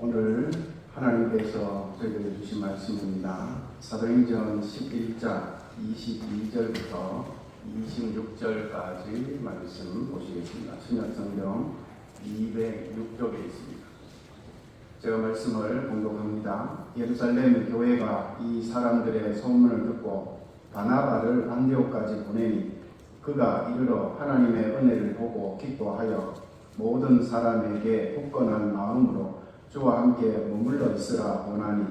오늘 하나님께서 저희에게 주신 말씀입니다. 사도행전 11장 22절부터 26절까지 말씀 보시겠습니다. 신약성경 206쪽에 있습니다. 제가 말씀을 봉독합니다. 예루살렘 교회가 이 사람들의 소문을 듣고 바나바를 안디옥까지 보내니 그가 이르러 하나님의 은혜를 보고 기도하여 모든 사람에게 굳건한 마음으로 주와 함께 머물러 있으라 보나니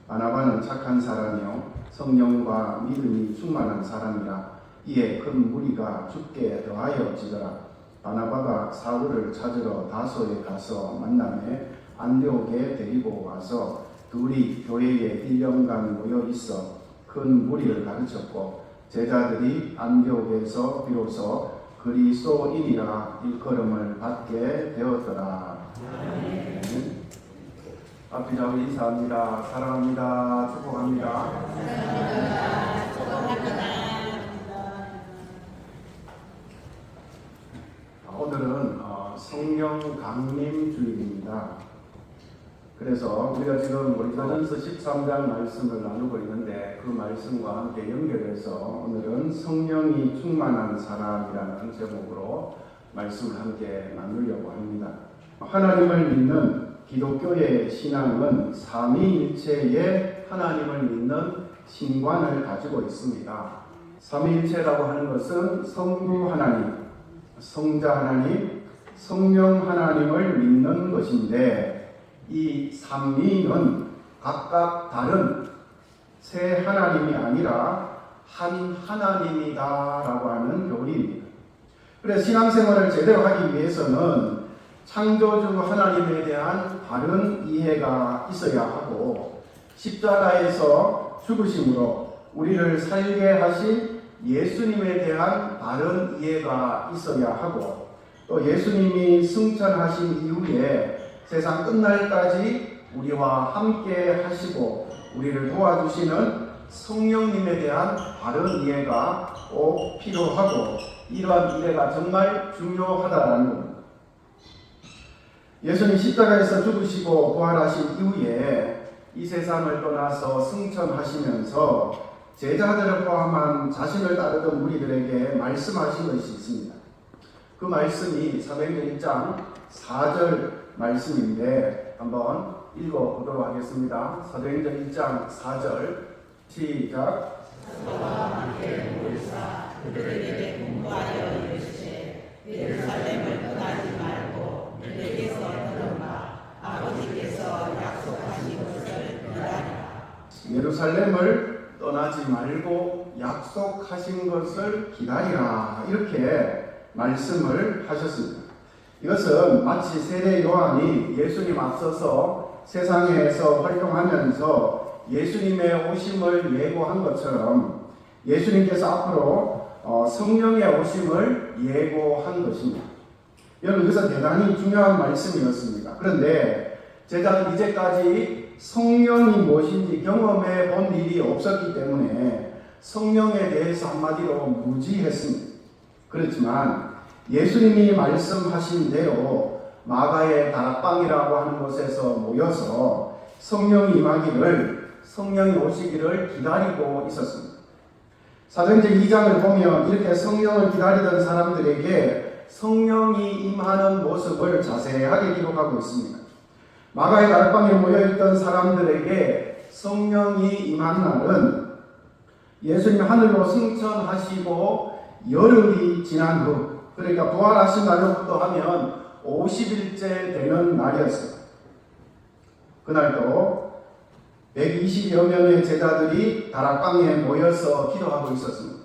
바나바는 착한 사람이요 성령과 믿음이 충만한 사람이라. 이에 큰 무리가 주께 더하여지더라. 바나바가 사울을 찾으러 다소에 가서 만남에 안디옥에 데리고 와서 둘이 교회에 1년간 모여 있어 큰 무리를 가르쳤고 제자들이 안디옥에서 비로소 그리스도인이라 일컬음을 받게 되었더라. 아멘. 앞이라고 인사합니다. 사랑합니다. 축복합니다. 오늘은 성령 강림 주일입니다. 그래서 우리가 지금 고린도전서 13장 말씀을 나누고 있는데 그 말씀과 함께 연결해서 오늘은 성령이 충만한 사람이라는 제목으로 말씀을 함께 나누려고 합니다. 하나님을 믿는 기독교의 신앙은 삼위일체의 하나님을 믿는 신관을 가지고 있습니다. 삼위일체라고 하는 것은 성부 하나님, 성자 하나님, 성령 하나님을 믿는 것인데 이 삼위는 각각 다른 세 하나님이 아니라 한 하나님이다라고 하는 교리입니다. 그래서 신앙생활을 제대로 하기 위해서는 창조주 하나님에 대한 바른 이해가 있어야 하고 십자가에서 죽으심으로 우리를 살게 하신 예수님에 대한 바른 이해가 있어야 하고 또 예수님이 승천하신 이후에 세상 끝날까지 우리와 함께 하시고 우리를 도와주시는 성령님에 대한 바른 이해가 꼭 필요하고 이러한 이해가 정말 중요하다는 겁니다. 예수님 십자가에서 죽으시고 부활하신 이후에 이 세상을 떠나서 승천하시면서 제자들을 포함한 자신을 따르던 무리들에게 말씀하신 것이 있습니다. 그 말씀이 사도행전 1장 4절 말씀인데 한번 읽어보도록 하겠습니다. 사도행전 1장 4절 시작. 서로와 함께 모이사 그들에게 공부하여 이르시되 예루살렘을 떠나지 말고 내게서 들은 바 아버지께서 약속하신 것을 기다리라. 예루살렘을 떠나지 말고 약속하신 것을 기다리라. 이렇게 말씀을 하셨습니다. 이것은 마치 세례 요한이 예수님 앞서서 세상에서 활동하면서 예수님의 오심을 예고한 것처럼 예수님께서 앞으로 성령의 오심을 예고한 것입니다. 여러분 이것은 대단히 중요한 말씀이었습니다. 그런데 제자는 이제까지 성령이 무엇인지 경험해 본 일이 없었기 때문에 성령에 대해서 한마디로 무지했습니다. 그렇지만 예수님이 말씀하신 대로 마가의 다락방이라고 하는 곳에서 모여서 성령이 임하기를 성령이 오시기를 기다리고 있었습니다. 사도행전 2장을 보면 이렇게 성령을 기다리던 사람들에게 성령이 임하는 모습을 자세하게 기록하고 있습니다. 마가의 다락방에 모여있던 사람들에게 성령이 임한 날은 예수님이 하늘로 승천하시고 열흘이 지난 후, 그러니까 부활하신 날로부터 하면 50일째 되는 날이었어요. 그날도 120여 명의 제자들이 다락방에 모여서 기도하고 있었습니다.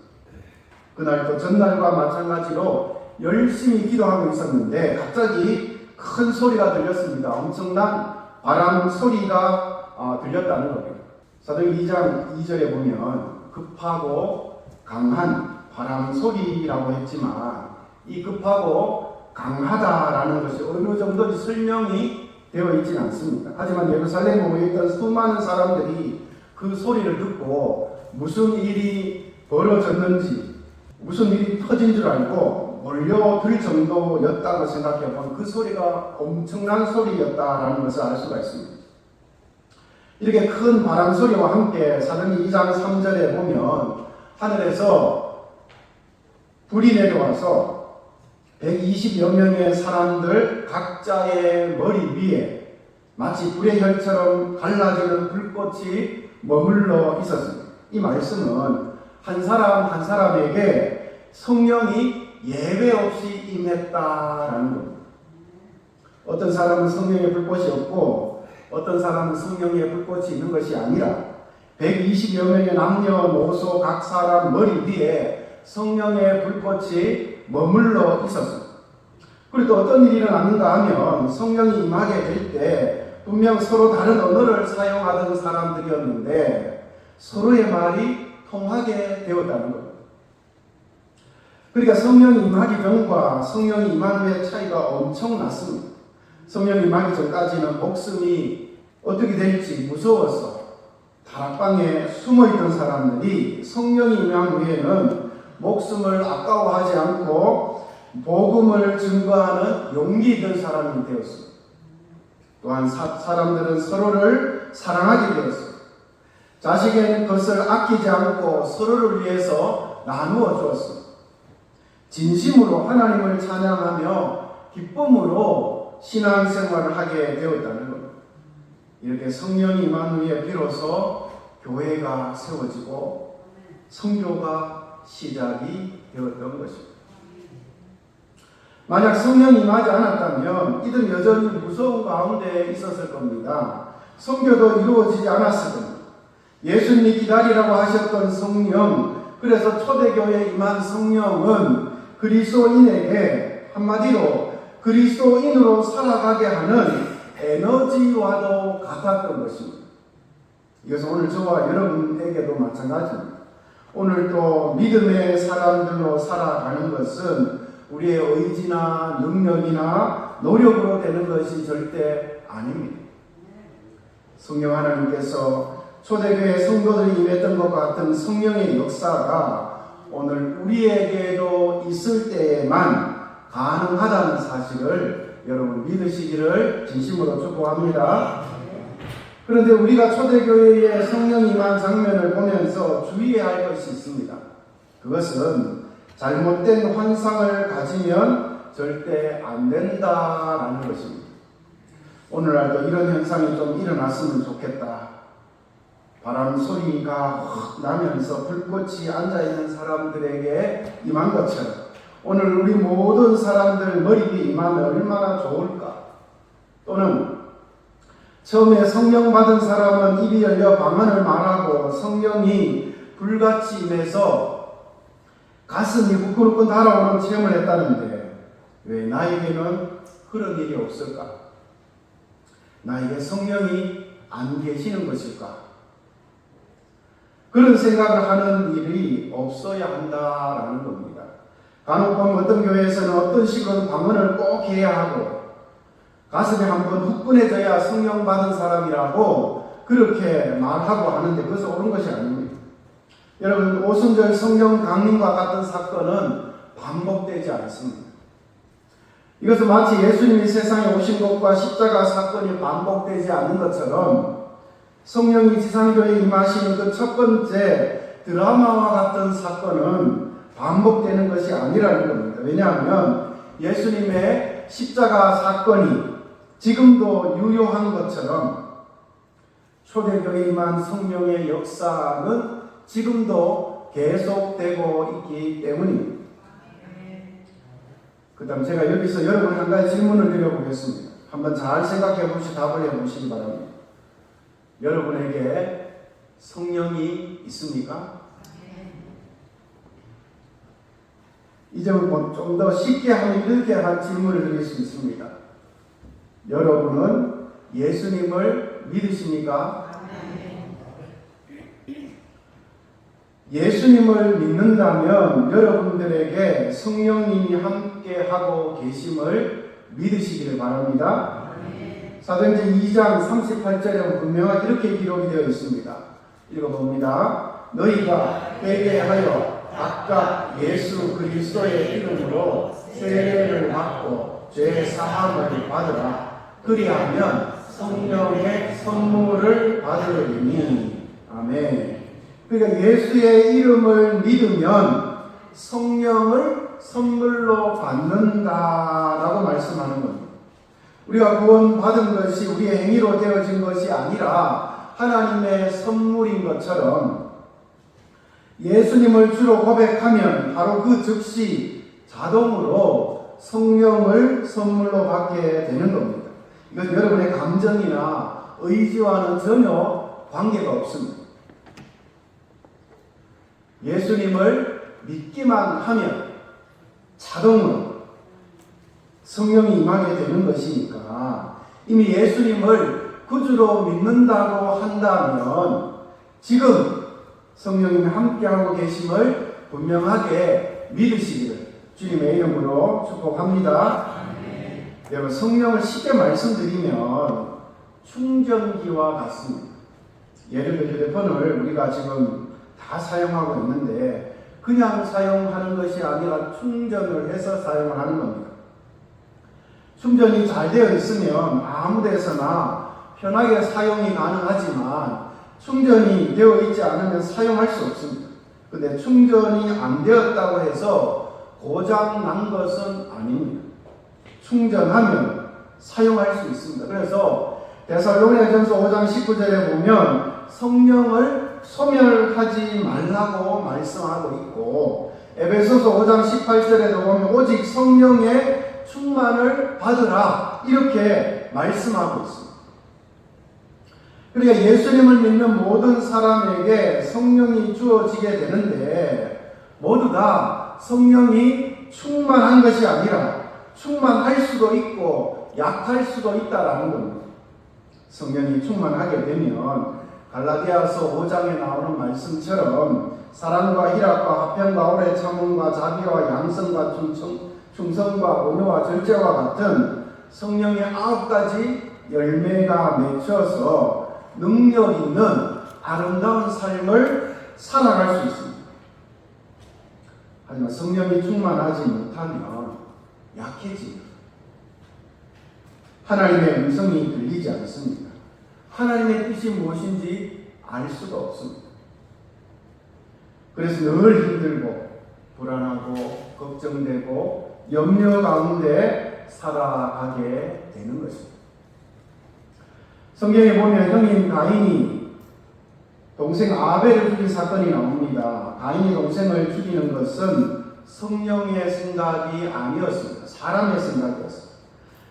그날도 전날과 마찬가지로 열심히 기도하고 있었는데 갑자기 큰 소리가 들렸습니다. 엄청난 바람 소리가 들렸다는 겁니다. 사도행전 2장 2절에 보면 급하고 강한 바람 소리라고 했지만 이 급하고 강하다라는 것이 어느 정도인지 설명이 되어 있지는 않습니다. 하지만 예루살렘에 모여있던 수많은 사람들이 그 소리를 듣고 무슨 일이 벌어졌는지 무슨 일이 터진 줄 알고 몰려들 정도였다고 생각해보면 그 소리가 엄청난 소리였다라는 것을 알 수가 있습니다. 이렇게 큰 바람 소리와 함께 사도행전 2장 3절에 보면 하늘에서 불이 내려와서 120여 명의 사람들 각자의 머리 위에 마치 불의 혈처럼 갈라지는 불꽃이 머물러 있었습니다. 이 말씀은 한 사람 한 사람에게 성령이 예외 없이 임했다라는 겁니다. 어떤 사람은 성령의 불꽃이 없고 어떤 사람은 성령의 불꽃이 있는 것이 아니라 120여 명의 남녀노소 각 사람 머리 위에 성령의 불꽃이 머물러 있었습니다. 그리고 또 어떤 일이 일어났는가 하면 성령이 임하게 될 때 분명 서로 다른 언어를 사용하던 사람들이었는데 서로의 말이 통하게 되었다는 겁니다. 그러니까 성령이 임하기 전과 성령이 임한 후의 차이가 엄청났습니다. 성령이 임하기 전까지는 목숨이 어떻게 될지 무서워서 다락방에 숨어있던 사람들이 성령이 임한 후에는 목숨을 아까워하지 않고 복음을 증거하는 용기 있는 사람이 되었습니다. 또한 사람들은 서로를 사랑하게 되었습니다. 자식의 것을 아끼지 않고 서로를 위해서 나누어 주었습니다. 진심으로 하나님을 찬양하며 기쁨으로 신앙생활을 하게 되었다는 겁니다. 이렇게 성령이 임한 후에 비로소 교회가 세워지고 선교가 시작이 되었던 것입니다. 만약 성령이 임하지 않았다면 이들은 여전히 무서운 가운데 있었을 겁니다. 선교도 이루어지지 않았을 겁니다. 예수님이 기다리라고 하셨던 성령, 그래서 초대교회에 임한 성령은 그리스도인에게 한마디로 그리스도인으로 살아가게 하는 에너지와도 같았던 것입니다. 이것은 오늘 저와 여러분에게도 마찬가지입니다. 오늘 또 믿음의 사람들로 살아가는 것은 우리의 의지나 능력이나 노력으로 되는 것이 절대 아닙니다. 성령 하나님께서 초대교회 성도들이 임했던 것 같은 성령의 역사가 오늘 우리에게도 있을 때에만 가능하다는 사실을 여러분 믿으시기를 진심으로 축복합니다. 그런데 우리가 초대교회의 성령이 임한 장면을 보면서 주의해야 할 것이 있습니다. 그것은 잘못된 환상을 가지면 절대 안 된다라는 것입니다. 오늘날도 이런 현상이 좀 일어났으면 좋겠다. 바람 소리가 확 나면서 불꽃이 앉아있는 사람들에게 임한 것처럼 오늘 우리 모든 사람들 머리 위에 임하면 얼마나 좋을까? 또는 처음에 성령 받은 사람은 입이 열려 방언을 말하고 성령이 불같이 임해서 가슴이 후끈후끈 달아오는 체험을 했다는데 왜 나에게는 그런 일이 없을까? 나에게 성령이 안 계시는 것일까? 그런 생각을 하는 일이 없어야 한다라는 겁니다. 간혹 보면 어떤 교회에서는 어떤 식으로 방언을 꼭 해야 하고 가슴에 한번 후끈해져야 성령 받은 사람이라고 그렇게 말하고 하는데 그것은 옳은 것이 아닙니다. 여러분 오순절 성령 강림과 같은 사건은 반복되지 않습니다. 이것은 마치 예수님이 세상에 오신 것과 십자가 사건이 반복되지 않는 것처럼 성령이 지상교회에 임하시는 그 첫 번째 드라마와 같은 사건은 반복되는 것이 아니라는 겁니다. 왜냐하면 예수님의 십자가 사건이 지금도 유효한 것처럼 초대교회에 임한 성령의 역사는 지금도 계속되고 있기 때문입니다. 그 다음 제가 여기서 여러분 한 가지 질문을 드려보겠습니다. 한번 잘 생각해 보시고 답을 해보시기 바랍니다. 여러분에게 성령이 있습니까? 이 점을 좀 더 쉽게 하면 이렇게 한 질문을 드릴 수 있습니다. 여러분은 예수님을 믿으십니까? 예수님을 믿는다면 여러분들에게 성령님이 함께하고 계심을 믿으시기를 바랍니다. 사도행전 2장 38절에 분명하게 이렇게 기록이 되어 있습니다. 읽어봅니다. 너희가 회개하여 각각 예수 그리스도의 이름으로 세례를 받고 죄 사함을 받으라. 그리하면 성령의 선물을 받으리니. 아멘. 그러니까 예수의 이름을 믿으면 성령을 선물로 받는다라고 말씀하는 겁니다. 우리가 구원받은 것이 우리의 행위로 되어진 것이 아니라 하나님의 선물인 것처럼 예수님을 주로 고백하면 바로 그 즉시 자동으로 성령을 선물로 받게 되는 겁니다. 이건 여러분의 감정이나 의지와는 전혀 관계가 없습니다. 예수님을 믿기만 하면 자동으로 성령이 임하게 되는 것이니까 이미 예수님을 구주로 믿는다고 한다면 지금 성령님이 함께하고 계심을 분명하게 믿으시기를 주님의 이름으로 축복합니다. 여러분, 성령을 쉽게 말씀드리면 충전기와 같습니다. 예를 들어 휴대폰을 우리가 지금 다 사용하고 있는데 그냥 사용하는 것이 아니라 충전을 해서 사용을 하는 겁니다. 충전이 잘 되어 있으면 아무 데서나 편하게 사용이 가능하지만 충전이 되어 있지 않으면 사용할 수 없습니다. 근데 충전이 안 되었다고 해서 고장 난 것은 아닙니다. 충전하면 사용할 수 있습니다. 그래서 데살로니가전서 5장 19절에 보면 성령을 소멸하지 말라고 말씀하고 있고 에베소서 5장 18절에도 보면 오직 성령의 충만을 받으라 이렇게 말씀하고 있습니다. 그러니까 예수님을 믿는 모든 사람에게 성령이 주어지게 되는데 모두 다 성령이 충만한 것이 아니라 충만할 수도 있고 약할 수도 있다라는 겁니다. 성령이 충만하게 되면 갈라디아서 5장에 나오는 말씀처럼 사랑과 희락과 화평과 오래 참음과 자비와 양성과 충성과 온유와 절제와 같은 성령의 9가지 열매가 맺혀서 능력 있는 아름다운 삶을 살아갈 수 있습니다. 하지만 성령이 충만하지 못하면 약해집니다. 하나님의 음성이 들리지 않습니다. 하나님의 뜻이 무엇인지 알 수가 없습니다. 그래서 늘 힘들고 불안하고 걱정되고 염려 가운데 살아가게 되는 것입니다. 성경에 보면 형인 가인이 동생 아벨을 죽인 사건이 나옵니다. 가인이 동생을 죽이는 것은 성령의 생각이 아니었습니다. 사람의 생각이었습니다.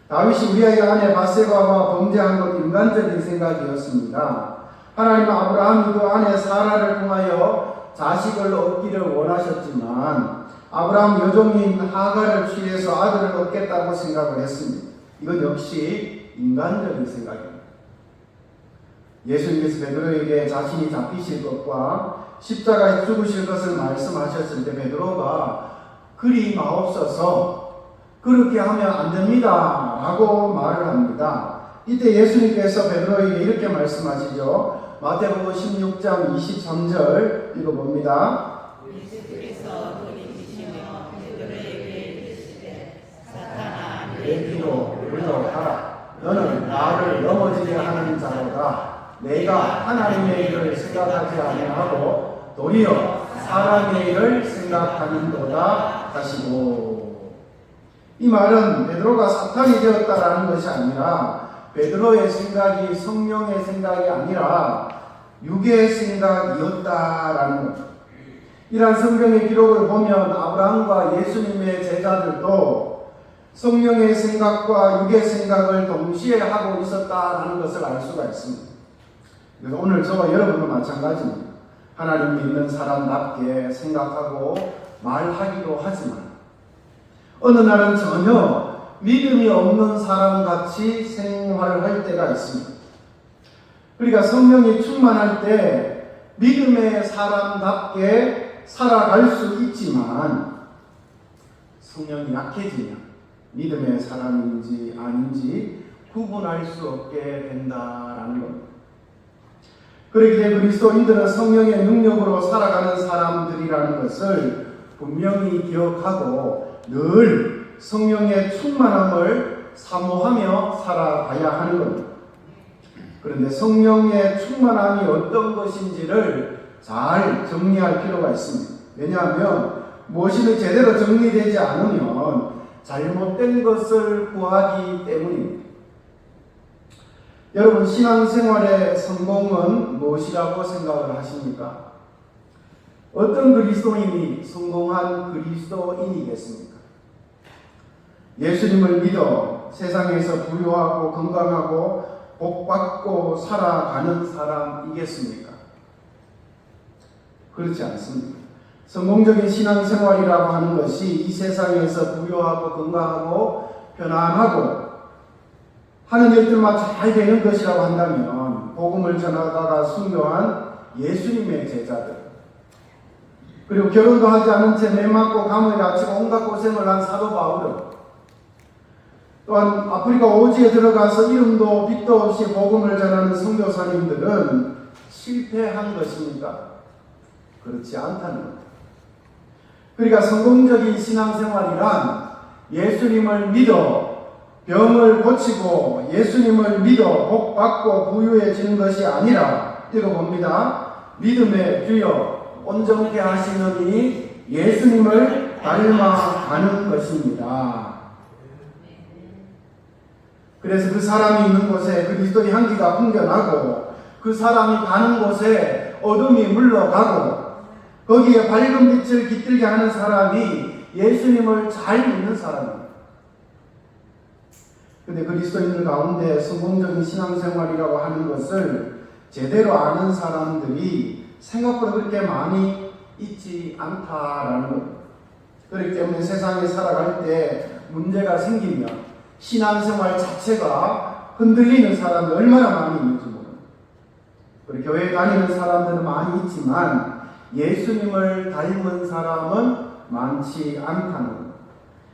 다윗이 우리아의 아내 바세바와 범죄한 것 인간적인 생각이었습니다. 하나님은 아브라함이 그 아내 사라를 통하여 자식을 얻기를 원하셨지만 아브라함 여종인 하가를 취해서 아들을 얻겠다고 생각을 했습니다. 이건 역시 인간적인 생각입니다. 예수님께서 베드로에게 자신이 잡히실 것과 십자가에 죽으실 것을 말씀하셨을 때 베드로가 그리 마옵소서 그렇게 하면 안 됩니다 라고 말을 합니다. 이때 예수님께서 베드로에게 이렇게 말씀하시죠. 마태복음 16장 23절 읽어봅니다. 예수께서 돌이키시며 베드로에게 이르시되 사탄아 내 뒤로 물러가라. 너는 나를 넘어지게 하는 자로다. 내가 하나님의 일을 생각하지 아니하고 도리어 사람의 일을 생각하는도다 하시고. 이 말은 베드로가 사탄이 되었다라는 것이 아니라 베드로의 생각이 성령의 생각이 아니라 육의 생각이었다라는 것. 이러한 성경의 기록을 보면 아브라함과 예수님의 제자들도 성령의 생각과 육의 생각을 동시에 하고 있었다라는 것을 알 수가 있습니다. 그래서 오늘 저와 여러분도 마찬가지입니다. 하나님 믿는 사람답게 생각하고 말하기도 하지만 어느 날은 전혀 믿음이 없는 사람같이 생활할 때가 있습니다. 그러니까 성령이 충만할 때 믿음의 사람답게 살아갈 수 있지만 성령이 약해지면 믿음의 사람인지 아닌지 구분할 수 없게 된다라는 겁니다. 그렇기 때문에 그리스도인들은 성령의 능력으로 살아가는 사람들이라는 것을 분명히 기억하고 늘 성령의 충만함을 사모하며 살아가야 하는 겁니다. 그런데 성령의 충만함이 어떤 것인지를 잘 정리할 필요가 있습니다. 왜냐하면 무엇이든 제대로 정리되지 않으면 잘못된 것을 구하기 때문입니다. 여러분, 신앙생활의 성공은 무엇이라고 생각을 하십니까? 어떤 그리스도인이 성공한 그리스도인이겠습니까? 예수님을 믿어 세상에서 부유하고 건강하고 복받고 살아가는 사람이겠습니까? 그렇지 않습니다. 성공적인 신앙생활이라고 하는 것이 이 세상에서 부유하고 건강하고 편안하고 하는 일들만 잘 되는 것이라고 한다면 복음을 전하다가 순교한 예수님의 제자들, 그리고 결혼도 하지 않은 채 매 맞고 감을 다치고 온갖 고생을 한 사도 바울은, 또한 아프리카 오지에 들어가서 이름도 빛도 없이 복음을 전하는 선교사님들은 실패한 것입니까? 그렇지 않다는 것. 그러니까 성공적인 신앙생활이란 예수님을 믿어 병을 고치고 예수님을 믿어 복받고 부유해지는 것이 아니라, 읽어봅니다. 믿음의 주여 온전케 하시느니 예수님을 닮아가는 것입니다. 그래서 그 사람이 있는 곳에 그리스도의 향기가 풍겨나고 그 사람이 가는 곳에 어둠이 물러가고 거기에 밝은 빛을 깃들게 하는 사람이 예수님을 잘 믿는 사람입니다. 그런데 그리스도인들 가운데 성공적인 신앙생활이라고 하는 것을 제대로 아는 사람들이 생각보다 그렇게 많이 있지 않다라는 겁니다. 그렇기 때문에 세상에 살아갈 때 문제가 생기면 신앙생활 자체가 흔들리는 사람이 얼마나 많이 있는지 모릅니다. 그리고 교회 다니는 사람들은 많이 있지만 예수님을 닮은 사람은 많지 않다는 것.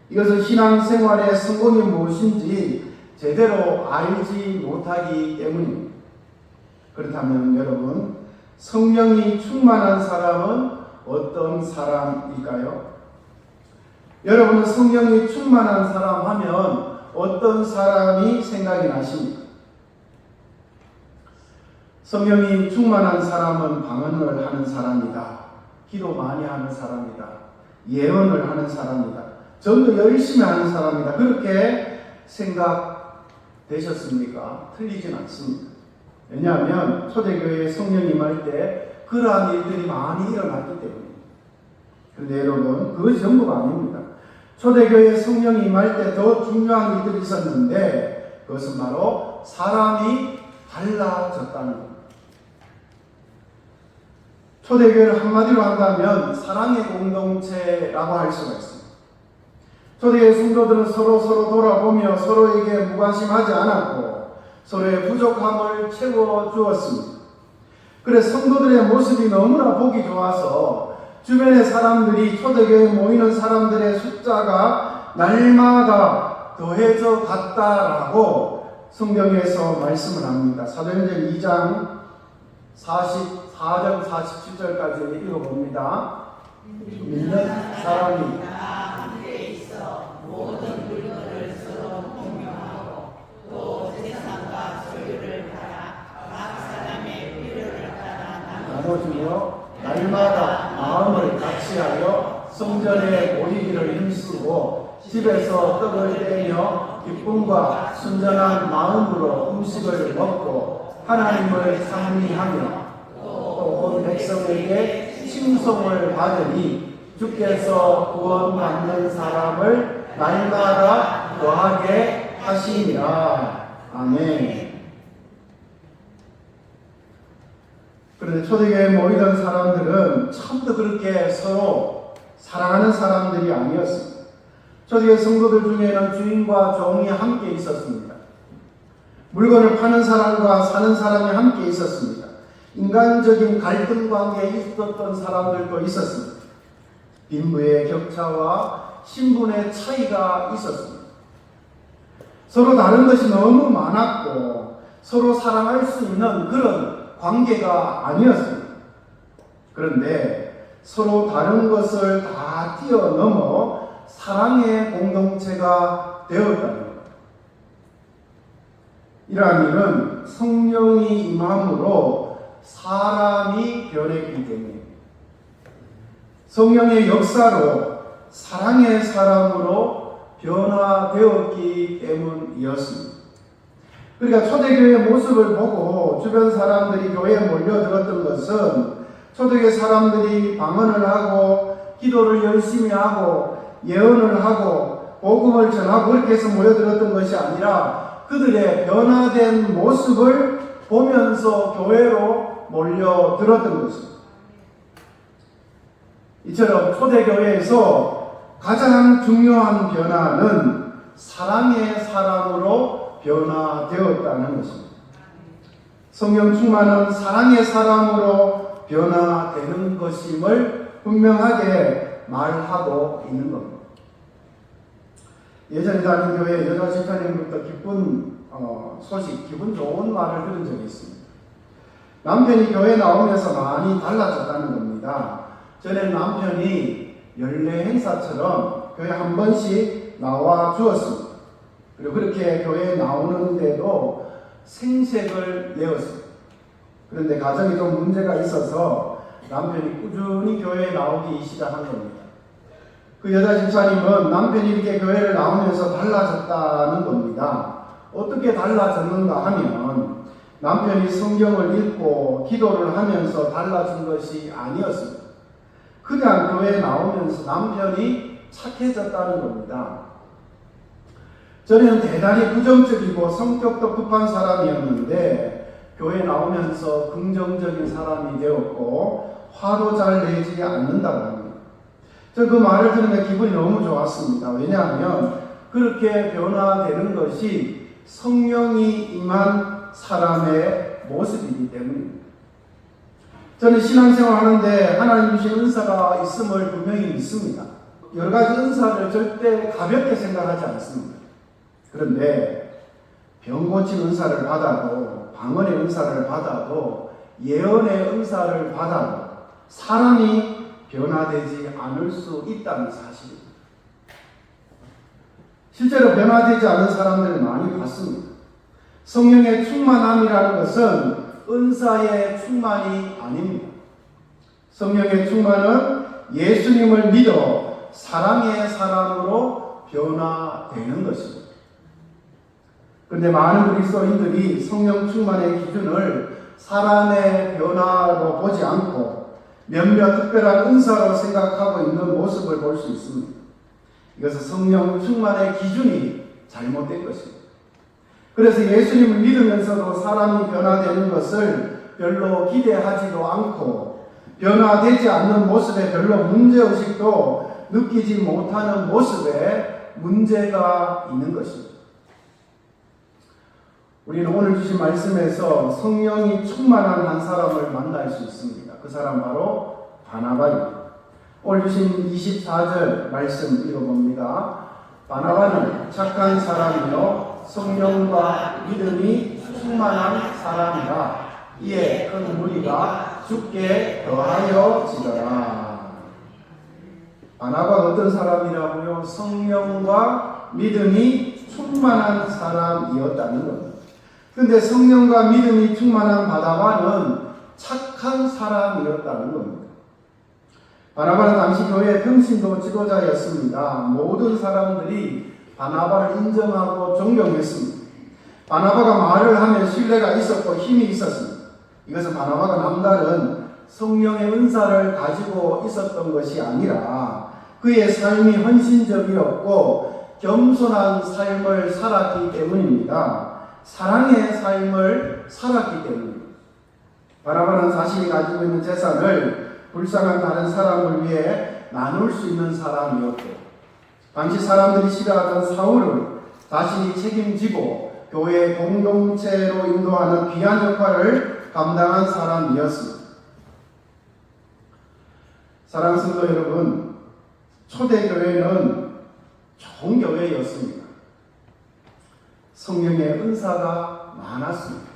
이것은 신앙생활의 성공이 무엇인지 제대로 알지 못하기 때문입니다. 그렇다면 여러분, 성령이 충만한 사람은 어떤 사람일까요? 여러분은 성령이 충만한 사람 하면 어떤 사람이 생각이 나십니까? 성령이 충만한 사람은 방언을 하는 사람이다. 기도 많이 하는 사람이다. 예언을 하는 사람이다. 전도 열심히 하는 사람이다. 그렇게 생각되셨습니까? 틀리진 않습니다. 왜냐하면 초대교회에 성령이 임할 때 그러한 일들이 많이 일어났기 때문입니다. 그런데 여러분, 그것이 전부가 아닙니다. 초대교회에 성령이 임할 때 더 중요한 일들이 있었는데 그것은 바로 사람이 달라졌다는 겁니다. 초대교회를 한마디로 한다면 사랑의 공동체라고 할 수가 있습니다. 초대교회 성도들은 서로 돌아보며 서로에게 무관심하지 않았고 서로의 부족함을 채워주었습니다. 그래서 성도들의 모습이 너무나 보기 좋아서 주변의 사람들이 초대교회에 모이는 사람들의 숫자가 날마다 더해져 갔다라고 성경에서 말씀을 합니다. 사도행전 2장 44절 47절까지 읽어봅니다. 믿는 사람이 함께 있어 모든 물건을 서로 공유하고 또 세상과 소유를 팔아 각 사람의 필요를 따라 나눠주며 날마다 마음을 같이하여 성전에 모이기를 힘쓰고 집에서 떡을 떼며 기쁨과 순전한 마음으로 음식을 먹고 하나님을 찬미하며 또 온 백성에게 칭송을 받으니 주께서 구원받는 사람을 날마다 더하게 하시니라. 아멘. 그런데 초대교회에 모이던 사람들은 처음부터 그렇게 서로 사랑하는 사람들이 아니었습니다. 초대교회 성도들 중에는 주인과 종이 함께 있었습니다. 물건을 파는 사람과 사는 사람이 함께 있었습니다. 인간적인 갈등 관계에 있었던 사람들도 있었습니다. 빈부의 격차와 신분의 차이가 있었습니다. 서로 다른 것이 너무 많았고 서로 사랑할 수 있는 그런 관계가 아니었습니다. 그런데 서로 다른 것을 다 뛰어넘어 사랑의 공동체가 되었다는 것. 이러한 일은 성령이 임함으로 사람이 변했기 때문입니다. 성령의 역사로 사랑의 사람으로 변화되었기 때문이었습니다. 그러니까 초대교회의 모습을 보고 주변 사람들이 교회에 몰려들었던 것은 초대교회 사람들이 방언을 하고 기도를 열심히 하고 예언을 하고 복음을 전하고 그렇게 해서 모여들었던 것이 아니라 그들의 변화된 모습을 보면서 교회로 몰려들었던 것입니다. 이처럼 초대교회에서 가장 중요한 변화는 사랑의 사람으로 변화되었다는 것입니다. 성령 충만은 사랑의 사람으로 변화되는 것임을 분명하게 말하고 있는 겁니다. 예전에 다닌 교회 여자 집사님부터 기쁜 소식, 기분 좋은 말을 들은 적이 있습니다. 남편이 교회 나오면서 많이 달라졌다는 겁니다. 전에 남편이 연례 행사처럼 교회 한 번씩 나와 주었습니다. 그리고 그렇게 교회에 나오는데도 생색을 내었습니다. 그런데 가정에 좀 문제가 있어서 남편이 꾸준히 교회에 나오기 시작한 겁니다. 그 여자 집사님은 남편이 이렇게 교회를 나오면서 달라졌다는 겁니다. 어떻게 달라졌는가 하면 남편이 성경을 읽고 기도를 하면서 달라진 것이 아니었습니다. 그냥 교회에 나오면서 남편이 착해졌다는 겁니다. 저는 대단히 부정적이고 성격도 급한 사람이었는데 교회에 나오면서 긍정적인 사람이 되었고 화도 잘 내지 않는다고 합니다. 저 그 말을 들으면 기분이 너무 좋았습니다. 왜냐하면 그렇게 변화되는 것이 성령이 임한 사람의 모습이기 때문입니다. 저는 신앙생활 하는데 하나님 주신 은사가 있음을 분명히 믿습니다. 여러 가지 은사를 절대 가볍게 생각하지 않습니다. 그런데 병 고친 은사를 받아도 방언의 은사를 받아도 예언의 은사를 받아도 사람이 변화되지 않을 수 있다는 사실입니다. 실제로 변화되지 않은 사람들을 많이 봤습니다. 성령의 충만함이라는 것은 은사의 충만이 아닙니다. 성령의 충만은 예수님을 믿어 사랑의 사람으로 변화되는 것입니다. 그런데 많은 그리스도인들이 성령 충만의 기준을 사람의 변화로 보지 않고 몇몇 특별한 은사로 생각하고 있는 모습을 볼 수 있습니다. 이것은 성령 충만의 기준이 잘못된 것입니다. 그래서 예수님을 믿으면서도 사람이 변화되는 것을 별로 기대하지도 않고 변화되지 않는 모습에 별로 문제의식도 느끼지 못하는 모습에 문제가 있는 것입니다. 우리는 오늘 주신 말씀에서 성령이 충만한 한 사람을 만날 수 있습니다. 그 사람 바로 바나바입니다. 오늘 주신 24절 말씀 읽어봅니다. 바나바는 착한 사람이요 성령과 믿음이 충만한 사람이라 이에 큰 무리가 죽게 더하여 지더라. 바나바가 어떤 사람이라고요? 성령과 믿음이 충만한 사람이었다는 겁니다. 그런데 성령과 믿음이 충만한 바나바는 착한 사람이었다는 겁니다. 바나바는 당시 교회의 평신도 지도자였습니다. 모든 사람들이 바나바를 인정하고 존경했습니다. 바나바가 말을 하면 신뢰가 있었고 힘이 있었습니다. 이것은 바나바가 남다른 성령의 은사를 가지고 있었던 것이 아니라 그의 삶이 헌신적이었고 겸손한 삶을 살았기 때문입니다. 사랑의 삶을 살았기 때문입니다. 바나바는 자신이 가지고 있는 재산을 불쌍한 다른 사람을 위해 나눌 수 있는 사람이었고 당시 사람들이 싫어하던 사울을 자신이 책임지고 교회 공동체로 인도하는 귀한 역할을 감당한 사람이었습니다. 사랑하는 성도 여러분, 초대교회는 좋은 교회였습니다. 성령의 은사가 많았습니다.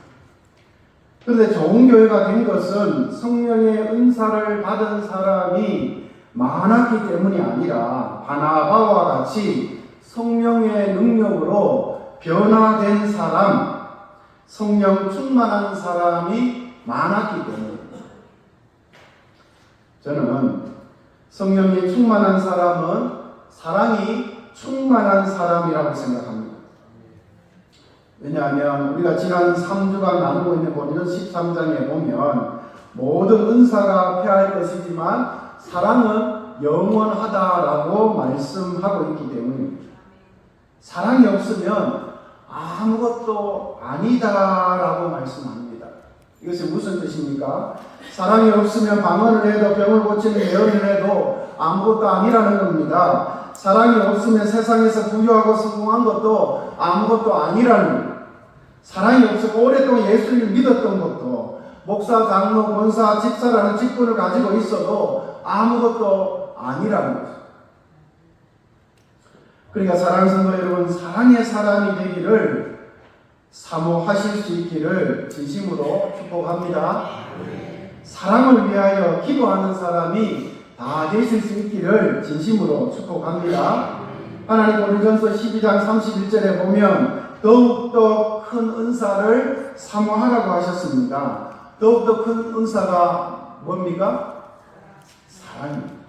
그런데 좋은 교회가 된 것은 성령의 은사를 받은 사람이 많았기 때문이 아니라 바나바와 같이 성령의 능력으로 변화된 사람, 성령 충만한 사람이 많았기 때문입니다. 저는 성령이 충만한 사람은 사랑이 충만한 사람이라고 생각합니다. 왜냐하면 우리가 지난 3주간 나누고 있는 고린도 13장에 보면 모든 은사가 패할 것이지만 사랑은 영원하다라고 말씀하고 있기 때문입니다. 사랑이 없으면 아무것도 아니다라고 말씀합니다. 이것이 무슨 뜻입니까? 사랑이 없으면 방언을 해도 병을 고치는 예언을 해도 아무것도 아니라는 겁니다. 사랑이 없으면 세상에서 부유하고 성공한 것도 아무것도 아니라는 겁니다. 사랑이 없고 오랫동안 예수를 믿었던 것도 목사, 장로, 권사, 집사라는 직분을 가지고 있어도 아무것도 아니라는 거죠. 그러니까 사랑하는 성도 여러분, 사랑의 사람이 되기를 사모하실 수 있기를 진심으로 축복합니다. 사랑을 위하여 기도하는 사람이 다 되실 수 있기를 진심으로 축복합니다. 하나님 고린도전서 12장 31절에 보면 더욱더 큰 은사를 사모하라고 하셨습니다. 더욱더 큰 은사가 뭡니까? 사랑입니다.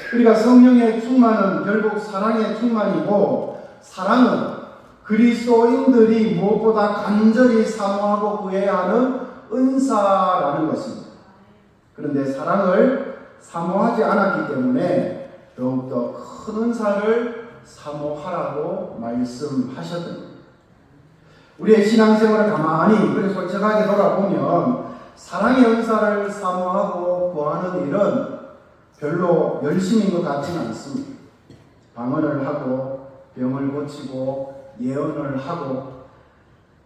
그러니까 성령의 충만은 결국 사랑의 충만이고, 사랑은 그리스도인들이 무엇보다 간절히 사모하고 구해야 하는 은사라는 것입니다. 그런데 사랑을 사모하지 않았기 때문에 더욱더 큰 은사를 사모하라고 말씀하셨습니다. 우리의 신앙생활을 가만히 그래 솔직하게 돌아보면 사랑의 은사를 사모하고 구하는 일은 별로 열심인 것 같지는 않습니다. 방언을 하고 병을 고치고 예언을 하고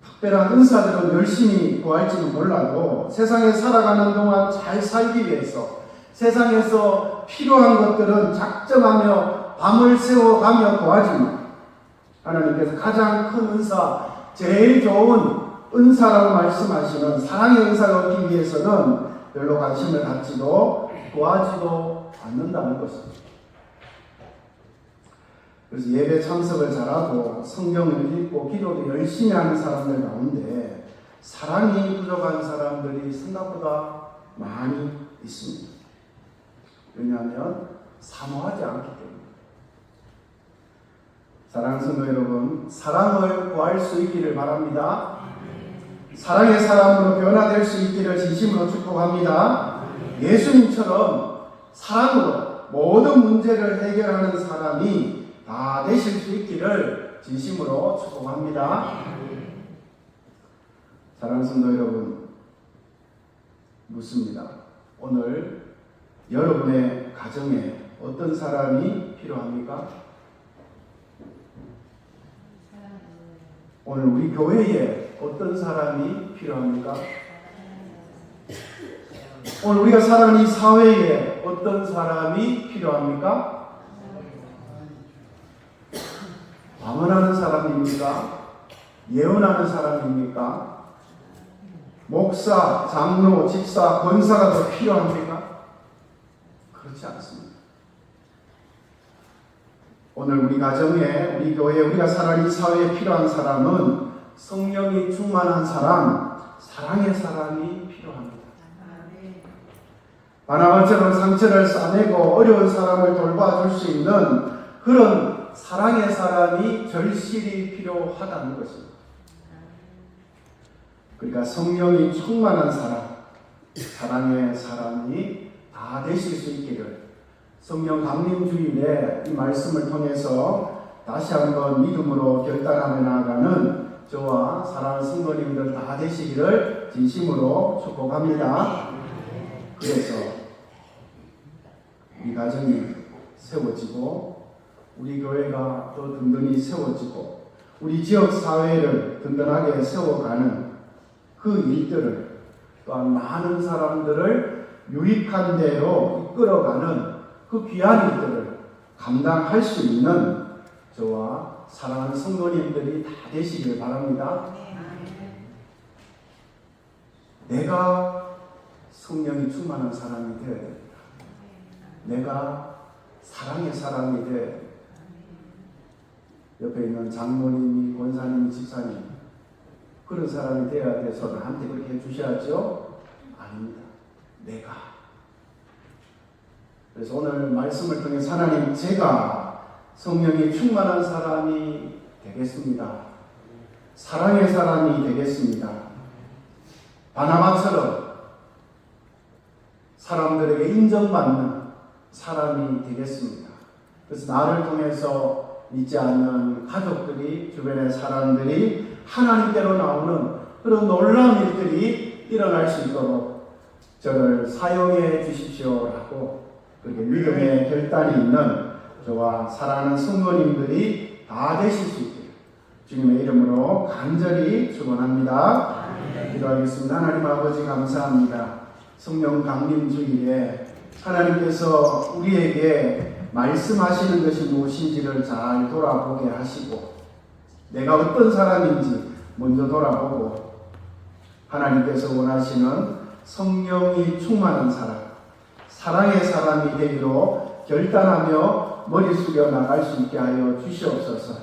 특별한 은사들은 열심히 구할지는 몰라도 세상에 살아가는 동안 잘 살기 위해서 세상에서 필요한 것들은 작정하며 밤을 새워가며 구하지만 하나님께서 가장 큰 은사, 제일 좋은 은사라고 말씀하시는 사랑의 은사를 얻기 위해서는 별로 관심을 갖지도 구하지도 않는다는 것입니다. 그래서 예배 참석을 잘하고 성경을 읽고 기도도 열심히 하는 사람들 가운데 사랑이 부족한 사람들이 생각보다 많이 있습니다. 왜냐하면 사모하지 않기 때문입니다. 사랑하는 성도 여러분, 사랑을 구할 수 있기를 바랍니다. 사랑의 사람으로 변화될 수 있기를 진심으로 축복합니다. 예수님처럼 사랑으로 모든 문제를 해결하는 사람이 다 되실 수 있기를 진심으로 축복합니다. 사랑하는 성도 여러분, 묻습니다. 오늘 여러분의 가정에 어떤 사람이 필요합니까? 오늘 우리 교회에 어떤 사람이 필요합니까? 오늘 우리가 살아가는 이 사회에 어떤 사람이 필요합니까? 방언하는 사람입니까? 예언하는 사람입니까? 목사, 장로, 집사, 권사가 더 필요합니까? 그렇지 않습니다. 오늘 우리 가정에, 우리 교회에, 우리가 살아가는 이 사회에 필요한 사람은 성령이 충만한 사람, 사랑의 사람이 필요합니다. 바나바처럼 상처를 싸매고 어려운 사람을 돌봐줄 수 있는 그런 사랑의 사람이 절실히 필요하다는 것입니다. 그러니까 성령이 충만한 사람, 사랑의 사람이 다 되실 수 있기를 성령 강림주일에 이 말씀을 통해서 다시 한번 믿음으로 결단하며 나아가는 저와 사랑하는 성도님들 다 되시기를 진심으로 축복합니다. 그래서 이 가정이 세워지고 우리 교회가 또 든든히 세워지고 우리 지역 사회를 든든하게 세워가는 그 일들을 또한 많은 사람들을 유익한 대로 이끌어가는 그 귀한 일들을 감당할 수 있는 저와 사랑하는 성도님들이 다 되시길 바랍니다. 내가 성령이 충만한 사람이 되어야 됩니다. 내가 사랑의 사람이 되어야 됩니다. 옆에 있는 장모님이, 권사님이, 집사님 그런 사람이 되어야 돼서 나한테 그렇게 해주셔야죠? 아닙니다. 내가. 그래서 오늘 말씀을 통해 하나님, 제가 성령이 충만한 사람이 되겠습니다. 사랑의 사람이 되겠습니다. 바나바처럼 사람들에게 인정받는 사람이 되겠습니다. 그래서 나를 통해서 믿지 않는 가족들이, 주변의 사람들이 하나님께로 나오는 그런 놀라운 일들이 일어날 수 있도록 저를 사용해 주십시오라고 그렇게 믿음의 결단이 있는 저와 사랑하는 성도님들이 다 되실 수 있게 주님의 이름으로 간절히 축원합니다. 기도하겠습니다. 하나님 아버지 감사합니다. 성령 강림 주일에 하나님께서 우리에게 말씀하시는 것이 무엇인지를 잘 돌아보게 하시고 내가 어떤 사람인지 먼저 돌아보고 하나님께서 원하시는 성령이 충만한 사람, 사랑의 사람이 되기로 결단하며 머리 숙여 나갈 수 있게 하여 주시옵소서.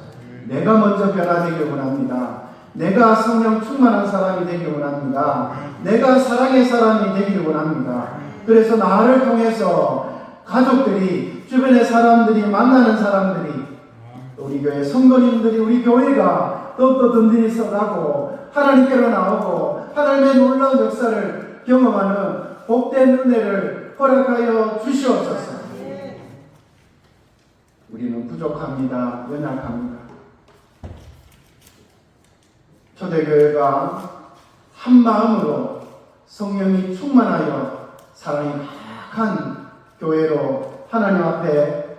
내가 먼저 변화되길 원합니다. 내가 성령 충만한 사람이 되길 원합니다. 내가 사랑의 사람이 되길 원합니다. 그래서 나를 통해서 가족들이, 주변의 사람들이, 만나는 사람들이, 우리 교회 성도님들이, 우리 교회가 더욱더 든든히 서가고 하나님께로 나오고 하나님의 놀라운 역사를 경험하는 복된 은혜를 허락하여 주시옵소서. 우리는 부족합니다. 연약합니다. 초대교회가 한 마음으로 성령이 충만하여 사랑이 가득한 교회로 하나님 앞에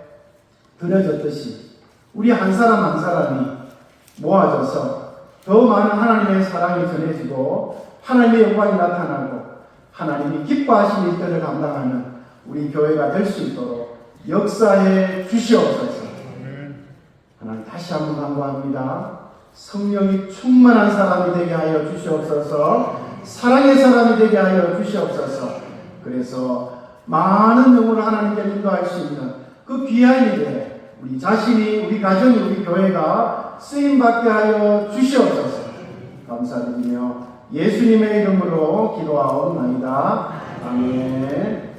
드려졌듯이 우리 한 사람 한 사람이 모아져서 더 많은 하나님의 사랑이 전해지고 하나님의 영광이 나타나고 하나님이 기뻐하신 일들을 감당하는 우리 교회가 될 수 있도록 역사해 주시옵소서. 하나님 다시 한번 간구합니다. 성령이 충만한 사람이 되게 하여 주시옵소서. 사랑의 사람이 되게 하여 주시옵소서. 그래서 많은 영혼을 하나님께 인도할 수 있는 그 귀한 일에 우리 자신이, 우리 가정이, 우리 교회가 쓰임받게 하여 주시옵소서. 감사드리며 예수님의 이름으로 기도하옵나이다. 아멘.